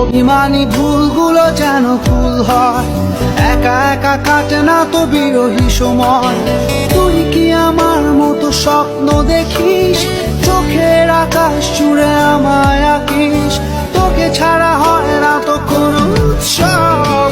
অভিমানী ভুলগুলো যেন ফুল হয়, একা একা কাটে না তো বিরহী সময়। তুই কি আমার মতো স্বপ্ন দেখিস, চোখের আকাশ জুড়ে আমায় আঁকিস? তোকে ছাড়া হয় না তো কোনো উৎসব।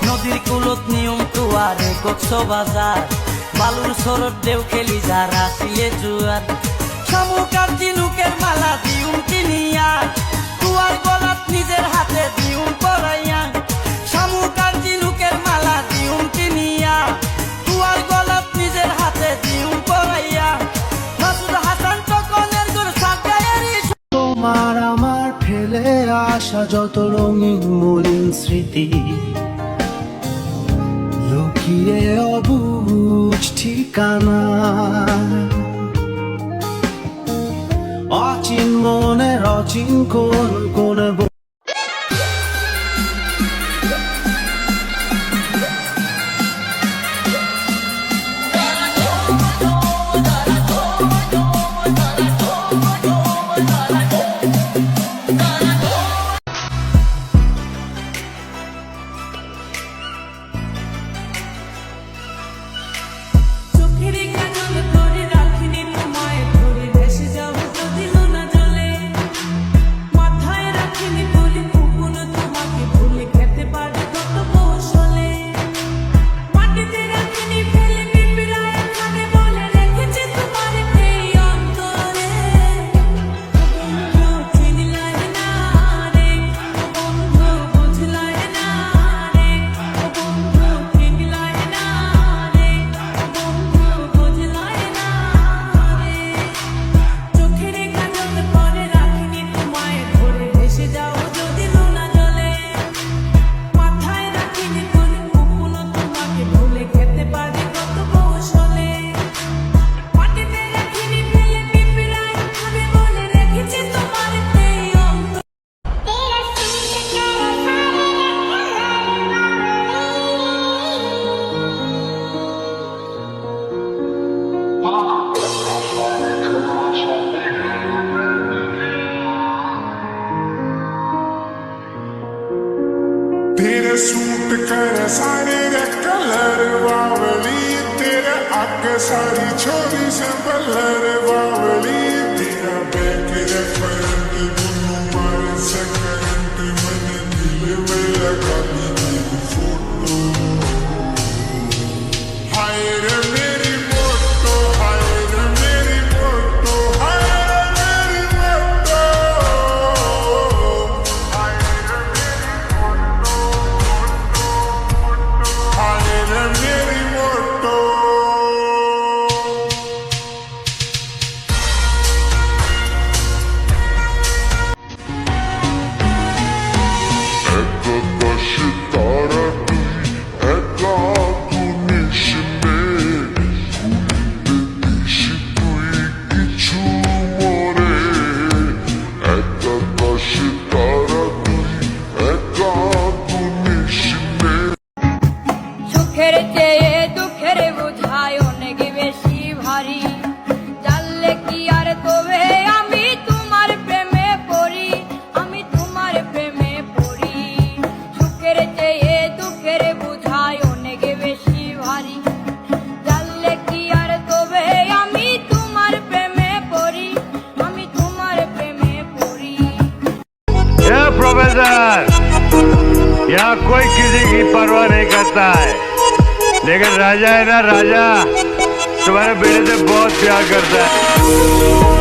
নদীর কুলত নিয়ম তুয়ারে কক্সবাজার, বালুর সরদ দেও খেলি যারা সিলে জুয়ার। শামুকার ঝিনুকের মালা দিউম কিনিয়া, তুয়ার গলাত নিজের হাতে দিউম পরাইয়া। শামুকার ঝিনুকের মালা দিউম কিনিয়া, তুয়ার গলাত নিজের হাতে দিউম পরাইয়া। মাসুদ হাসান তকনের গুর সাকায়েরি। তোমার আমার ফেলে আসা যত রঙিন মলিন স্মৃতি, লুকিয়ে অবুঝ ঠিকানা, অচিন মনের অচিন কোন কোন। तेरे सूट कर सारे रे कलर बावली, तेरे आगे सारी छोरी से बलर बावली। तेरा बैक रे करंट दोनों मारे से करंट, मैंने दिल में लगा दी तेरी फोटो। हाय रे मेरी फोटो, हाय रे मेरी फोटो। यहाँ कोई किसी की परवाह नहीं करता है, लेकिन राजा है ना, राजा तुम्हारे बेटे से बहुत प्यार करता है।